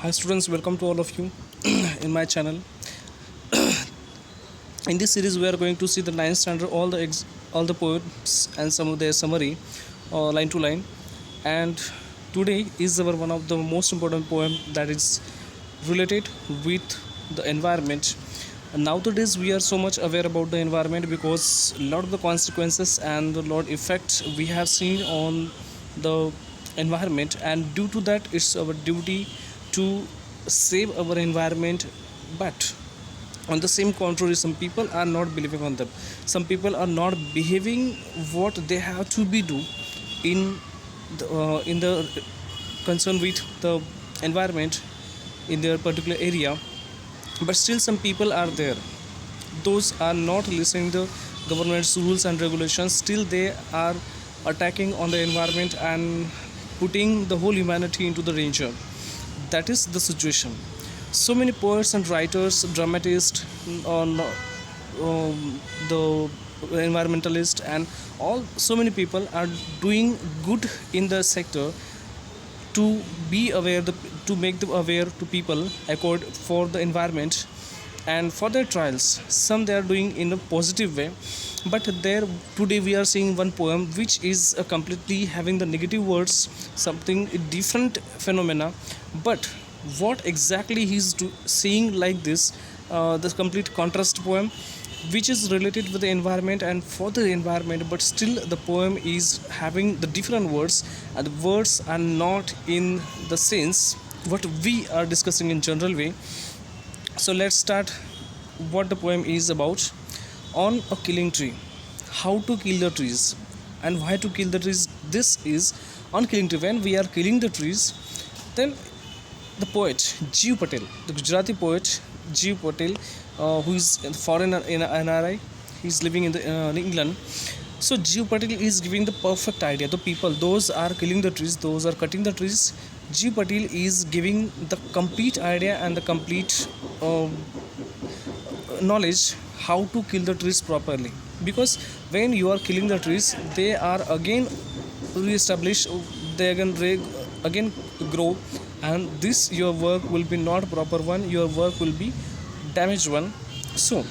Hi students, welcome to all of you in my channel. In this series, we are going to see the ninth standard, all the poems and some of their summary, line to line. And today is our one of the most important poem that is related with the environment. And nowadays, we are so much aware about the environment because a lot of the consequences and a lot effects we have seen on the environment, and due to that, it's our duty to save our environment. But on the same contrary, some people are not believing on them. Some people are not behaving what they have to be do in the concern with the environment in their particular area. But still some people are there, those are not listening the government's rules and regulations. Still they are attacking on the environment and putting the whole humanity into the danger. That is the situation. So many poets and writers, dramatists, on the environmentalist, and all so many people are doing good in the sector to be aware to make them aware to people accord for the environment and for their trials. Some they are doing in a positive way, but there today we are seeing one poem which is completely having the negative words, something different phenomena. But what exactly he's saying like this, the complete contrast poem which is related with the environment and for the environment, but still the poem is having the different words, and the words are not in the sense what we are discussing in general way. So let's start what the poem is about. On a killing tree, how to kill the trees and why to kill the trees. This is on killing tree. When we are killing the trees, then the poet Jeev Patel, the Gujarati poet Jeev Patel, who is a foreigner in NRI, he is living in England. So Jeev Patel is giving the perfect idea. The people, those are killing the trees, those are cutting the trees. Jeev Patel is giving the complete idea and the complete knowledge how to kill the trees properly. Because when you are killing the trees, they are again re-established, they again grow, and this your work will be not proper one, your work will be damaged one. So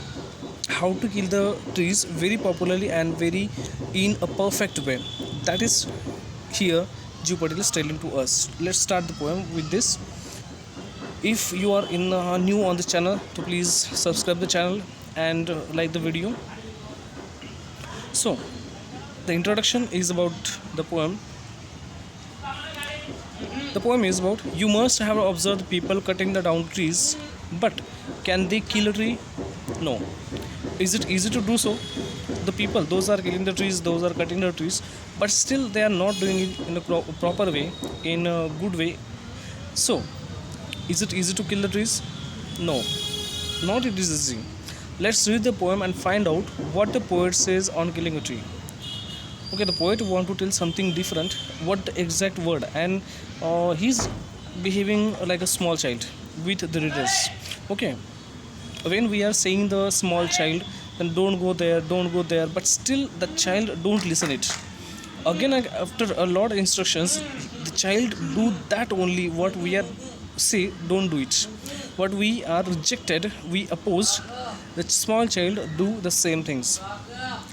how to kill the trees very popularly and very in a perfect way, that is here Jeev Patel is telling to us. Let's start the poem with this. If you are new on the channel, so please subscribe the channel and like the video. So the introduction is about the poem. The poem is about, you must have observed people cutting the down trees, but can they kill a tree? No. Is it easy to do so? The people, those are killing the trees, those are cutting the trees, but still they are not doing it in a proper way, in a good way. So is it easy to kill the trees? No, not it is easy. Let's read the poem and find out what the poet says on killing a tree. Okay, the poet want to tell something different, what the exact word, and he's behaving like a small child with the readers. Okay, when we are saying the small child, then don't go there, don't go there, but still the child don't listen it. Again, after a lot of instructions, the child do that only what we are say, don't do it. What we are rejected, we opposed, the small child do the same things.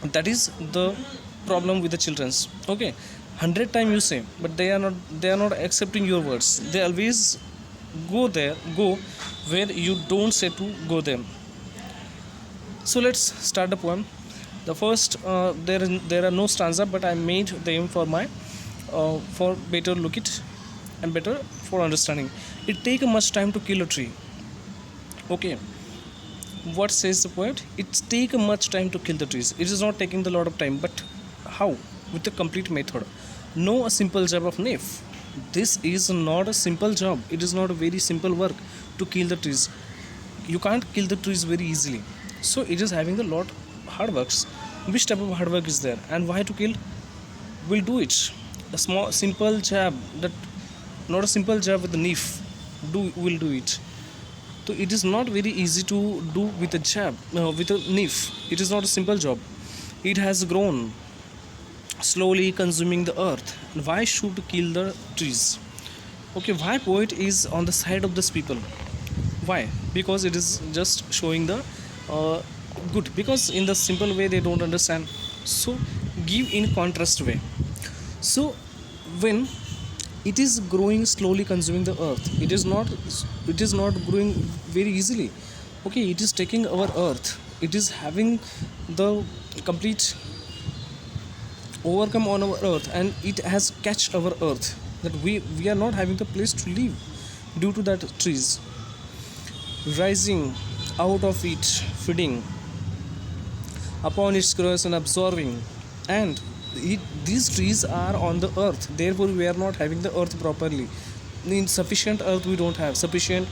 That is the problem with the children's. Okay, 100 times you say, but they are not accepting your words. They always go where you don't say to go them. So let's start the poem. The first there are no stanza, but I made them for my for better look it and better for understanding. It take much time to kill a tree. Okay, what says the poet? It's take much time to kill the trees. It is not taking a lot of time, but how? With a complete method. No a simple job of knife. This is not a simple job. It is not a very simple work to kill the trees. You can't kill the trees very easily. So it is having a lot hard works. Which type of hard work is there and why to kill? We'll do it. A small simple jab, that not a simple jab with the knife. Will do it. So it is not very easy to do with a jab, with a knife. It is not a simple job. It has grown slowly consuming the earth. Why should kill the trees? Okay, why poet is on the side of this people? Why? Because it is just showing the uh, good, because in the simple way they don't understand, so give in contrast way. So when it is growing slowly, consuming the earth, it is not growing very easily. Okay, it is taking our earth, it is having the complete overcome on our earth, and it has catch our earth, that we are not having the place to live due to that trees rising out of it, feeding upon its growth and absorbing. And these trees are on the earth, therefore we are not having the earth properly. In sufficient earth we don't have, sufficient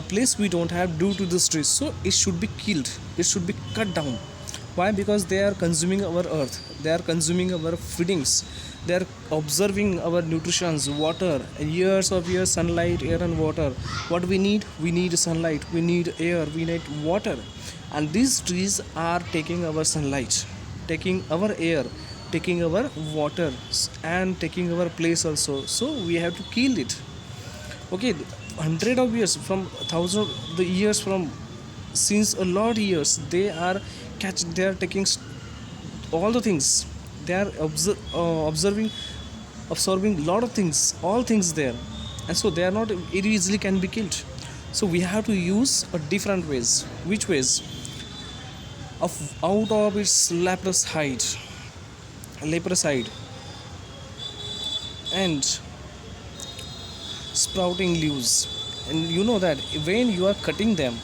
place we don't have due to this trees, so it should be killed, it should be cut down. Why? Because they are consuming our earth, they are consuming our feedings, they are observing our nutritions, water, years of years, sunlight, air and water. What we need sunlight, we need air, we need water. And these trees are taking our sunlight, taking our air, taking our water, and taking our place also, so we have to kill it. Okay, hundred of years, from thousand of the years, from since a lot years, they are they are taking all the things, they are observing, absorbing lot of things, all things there. And so they are not it easily can be killed. So we have to use a different ways. Which ways? Of out of its leprous hide and sprouting leaves. And you know that when you are cutting them,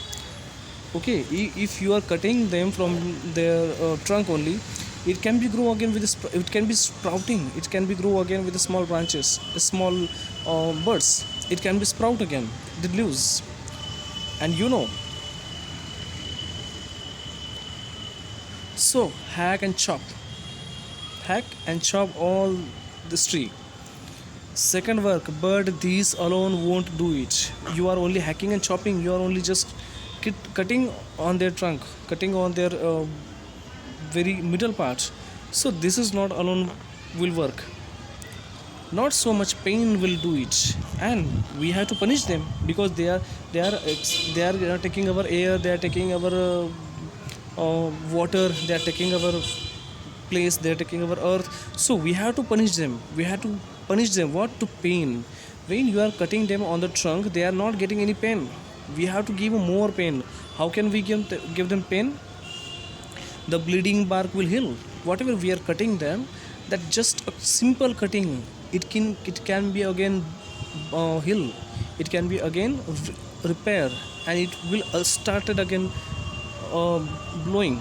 okay, if you are cutting them from their trunk only, it can be grow again with it can be sprouting, it can be grow again with the small branches, the small birds, it can be sprout again, the leaves. And so hack and chop all this tree. Second work, but these alone won't do it. You are only hacking and chopping, you are only just cutting on their trunk, cutting on their very middle part. So this is not alone will work, not so much pain will do it. And we have to punish them, because they are taking our air, they are taking our water, they are taking our place, they are taking our earth. So we have to punish them, we have to punish them. What? To pain. When you are cutting them on the trunk, they are not getting any pain, we have to give more pain. How can we give them pain? The bleeding bark will heal. Whatever we are cutting them, that just a simple cutting, it can be again heal, it can be again repair, and it will started again uh, blowing,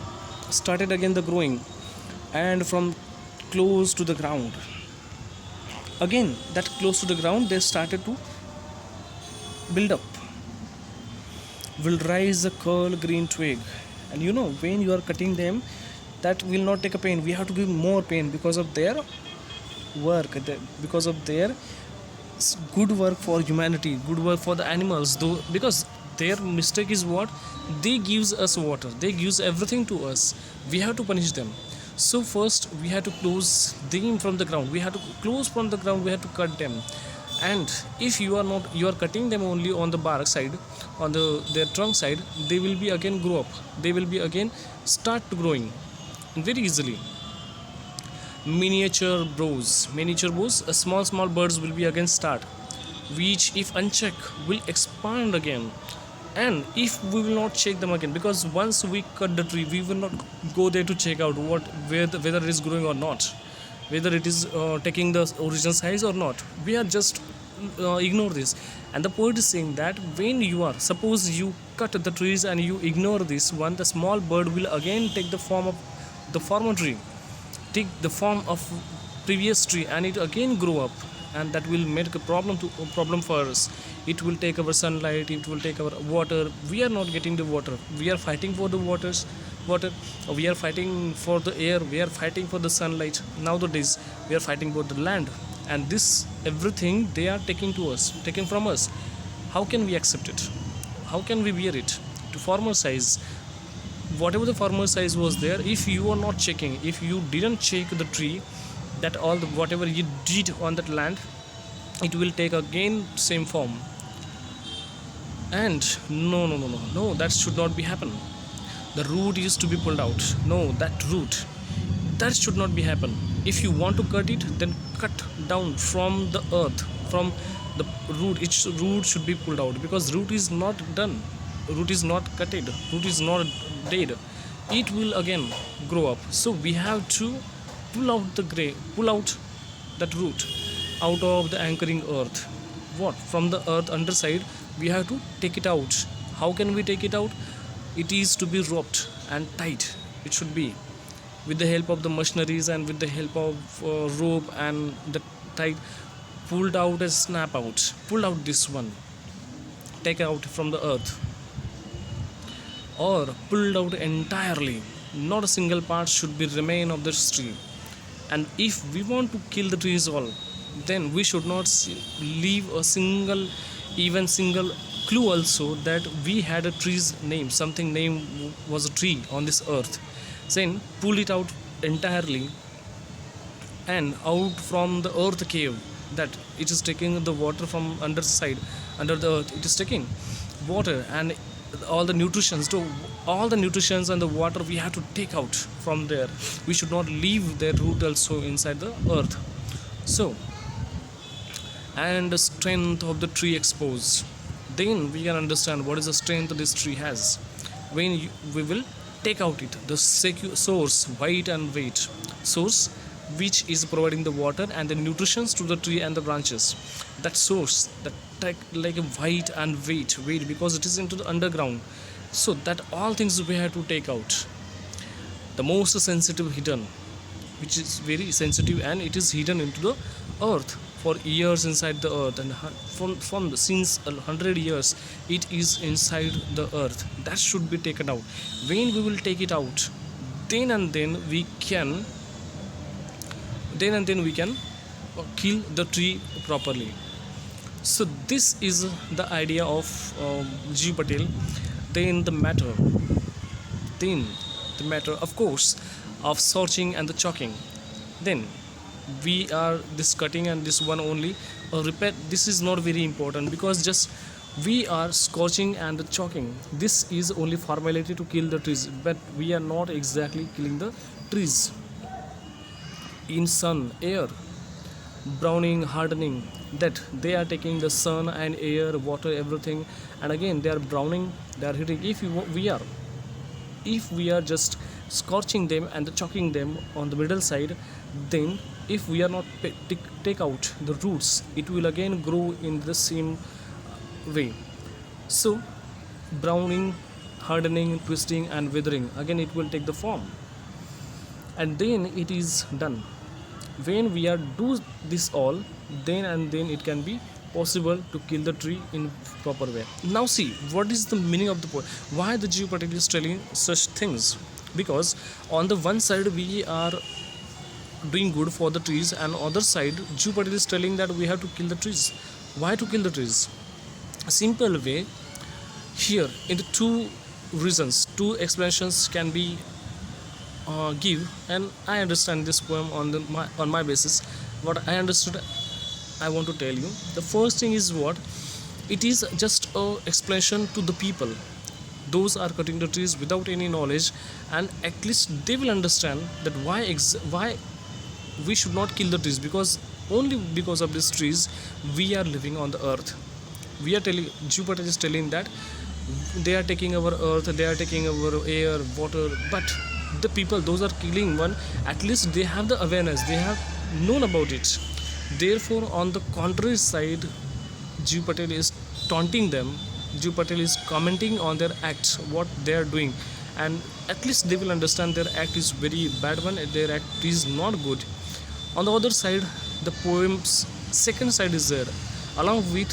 started again the growing, and from close to the ground, again that close to the ground they started to build up, will rise a curl green twig. And when you are cutting them, that will not take a pain, we have to give more pain, because of their work, because of their good work for humanity, good work for the animals, though, because their mistake is what? They gives us water, they gives everything to us, we have to punish them. So first we have to close them from the ground, we have to close from the ground, we have to cut them. And if you are cutting them only on the bark side, on their trunk side, they will be again grow up, they will be again start growing very easily. Miniature bows, small birds will be again start, which if unchecked will expand again. And if we will not check them again, because once we cut the tree, we will not go there to check out whether it is growing or not, whether it is taking the original size or not, we are just ignore this. And the poet is saying that when you are, suppose you cut the trees and you ignore this one, the small bird will again take the form of the former tree, take the form of previous tree, and it again grow up, and that will make a problem for us. It will take our sunlight, it will take our water, we are not getting the water, we are fighting for the water, we are fighting for the air, we are fighting for the sunlight. Nowadays we are fighting for the land, and this everything they are taking from us. How can we accept it? How can we bear it? To farmer size, whatever the farmer size was there, if you are not checking, if you didn't check the tree, that all the whatever you did on that land, it will take again same form. And no, that should not be happen. The root is to be pulled out. No, that root, that should not be happen. If you want to cut it, then cut down from the earth, from the root. Its root should be pulled out, because root is not done, root is not cutted, root is not dead. It will again grow up. So we have to pull out that root out of the anchoring earth. What, from the earth underside, we have to take it out. How can we take it out? It is to be roped and tight. It should be with the help of the machineries and with the help of rope and the tight, pulled out and snap out, pull out this one, take out from the earth, or pulled out entirely. Not a single part should be remain of this tree. And if we want to kill the trees all, then we should not leave a single, even single clue also that we had a tree's name, something name was a tree on this earth. Then pull it out entirely, and out from the earth cave, that it is taking the water from underside, under the earth, it is taking water and all the nutritions to all the nutritions and the water we have to take out from there. We should not leave their root also inside the earth. So, and the strength of the tree exposed, then we can understand what is the strength this tree has. When we will take out it, the source, height and weight, source which is providing the water and the nutritions to the tree and the branches, that source, that take like a height and weight, because it is into the underground. So that all things we have to take out. The most sensitive hidden, which is very sensitive, and it is hidden into the earth for years inside the earth, and from since 100 years it is inside the earth. That should be taken out. When we will take it out, then and then we can kill the tree properly. So this is the idea of G. Patel. Then the matter, of course, of searching and the chalking. Then we are this cutting and this one only repair. This is not very important, because just we are scorching and the chalking. This is only formality to kill the trees, but we are not exactly killing the trees. In sun, air, browning, hardening, that they are taking the sun and air, water, everything, and again they are browning, they are hitting. If we are just scorching them and chalking them on the middle side, then if we are not take out the roots, it will again grow in the same way. So browning, hardening, twisting and withering, again it will take the form, and then it is done. When we are do this all, then and then it can be possible to kill the tree in proper way. Now see, what is the meaning of the poem? Why the Jew particularly is telling such things? Because on the one side we are doing good for the trees, and other side Jew particularly is telling that we have to kill the trees. Why to kill the trees? A simple way here, in the two reasons, two explanations can be give, and I understand this poem on my basis. What I understood, I want to tell you. The first thing is what? It is just a explanation to the people. Those are cutting the trees without any knowledge, and at least they will understand that why we should not kill the trees, because only because of these trees we are living on the earth. We are telling, Jupiter is telling that they are taking our earth, they are taking our air, water, but the people, those are killing one, at least they have the awareness, they have known about it. Therefore on the contrary side, Jeev Patel is taunting them, Jeev Patel is commenting on their acts, what they are doing, and at least they will understand their act is very bad one, their act is not good. On the other side, the poem's second side is there, along with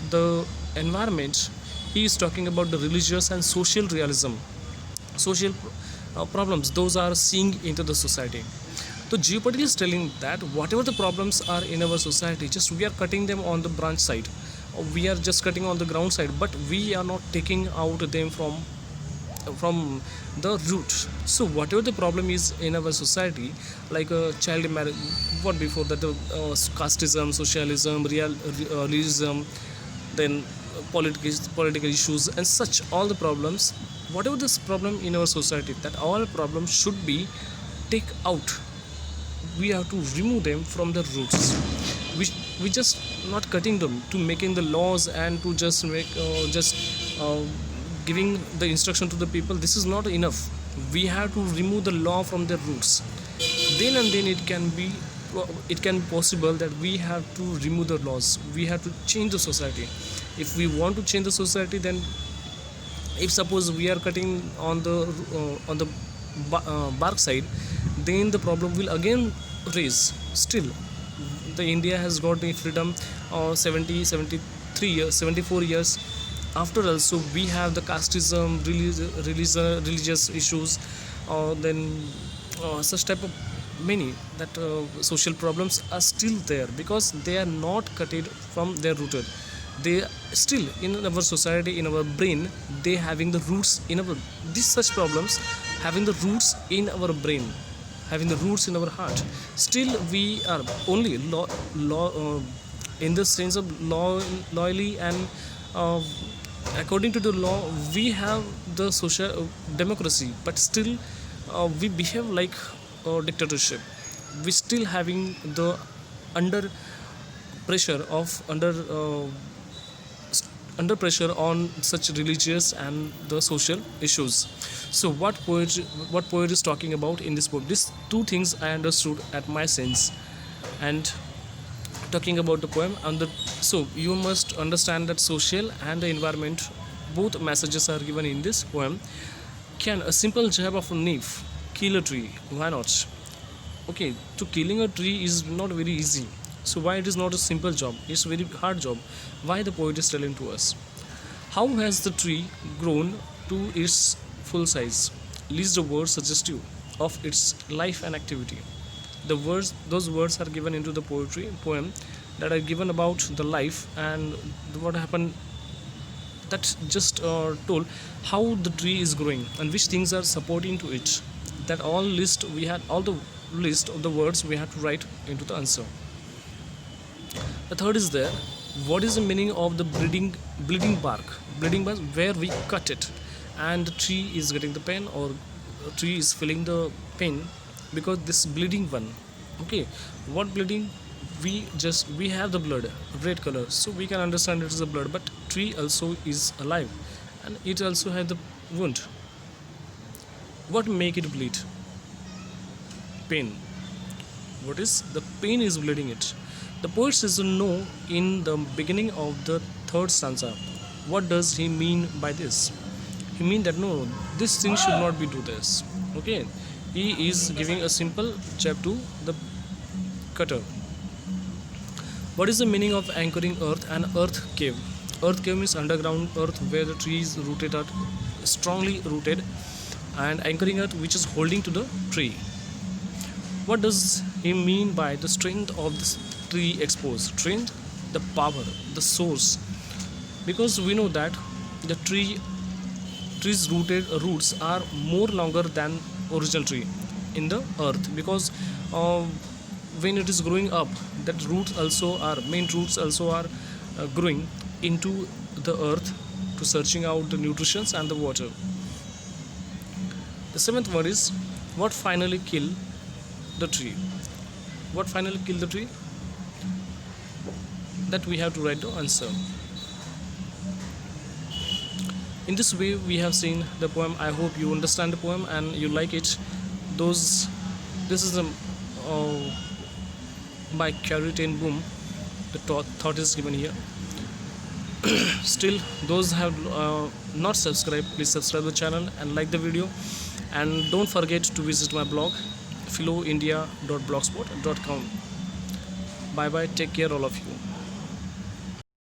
the environment. He is talking about the religious and social realism, social problems those are seeing into the society. So Jeev Patel is telling that whatever the problems are in our society, just we are cutting them on the branch side, or we are just cutting on the ground side, but we are not taking out them from the root. So whatever the problem is in our society, like a child marriage, what before that, casteism, socialism, realism, then political issues and such, all the problems, whatever this problem in our society, that all problems should be take out. We have to remove them from the roots. We just not cutting them to making the laws and to just make just giving the instruction to the people. This is not enough. We have to remove the law from the roots. Then and then it can be possible that we have to remove the laws. We have to change the society. If we want to change the society, then if suppose we are cutting on the bark side, then the problem will again raise. Still, the India has got the freedom 70 73 years, 74 years after. Also we have the casteism, religious issues, then such type of many that social problems are still there, because they are not cutted from their rooted. They still in our society, in our brain, they having the roots in our, these such problems having the roots in our brain, having the roots in our heart. Still we are only in the sense of loyally, and uh, according to the law we have the social democracy, but still we behave like dictatorship. We still having the under pressure of under pressure on such religious and the social issues. So what poet is talking about in this book, these two things I understood at my sense. And talking about the poem and the, so you must understand that social and the environment, both messages are given in this poem. Can a simple jab of a knife kill a tree? Why not? Okay, to killing a tree is not very easy. So why it is not a simple job? It's a very hard job. Why the poet is telling to us? How has the tree grown to its full size? Least the words suggestive of its life and activity. The words, those words are given into the poem that are given about the life and what happened. That just told how the tree is growing and which things are supporting to it. That all list we had, all the list of the words we had to write into the answer. The third is there. What is the meaning of the bleeding bark? Bleeding bark, where we cut it, and the tree is getting the pain, or tree is feeling the pain because this bleeding one. Okay, what bleeding? We have the blood, red color, so we can understand it is a blood. But tree also is alive, and it also has the wound. What make it bleed? Pain. What is the pain is bleeding it? The poet says no in the beginning of the third stanza. What does he mean by this? He mean that no, this thing should not be do this. Okay, he is giving a simple jab to the cutter. What is the meaning of anchoring earth and earth cave? Earth cave means underground earth where the trees rooted are strongly rooted, and anchoring earth which is holding to the tree. What does he mean by the strength of this tree exposed? Strength, the power, the source. Because we know that the tree's roots are more longer than original tree in the earth, because when it is growing up, that roots also are main roots also are growing into the earth to searching out the nutrients and the water. The seventh one is what finally kill the tree? What finally kill the tree? That we have to write the answer. In this way we have seen the poem. I hope you understand the poem and you like it. This is by Carrie Ten Boom. The thought is given here. Still, those have not subscribed, please subscribe the channel and like the video, and don't forget to visit my blog philoindia.blogspot.com. Bye bye, take care all of you.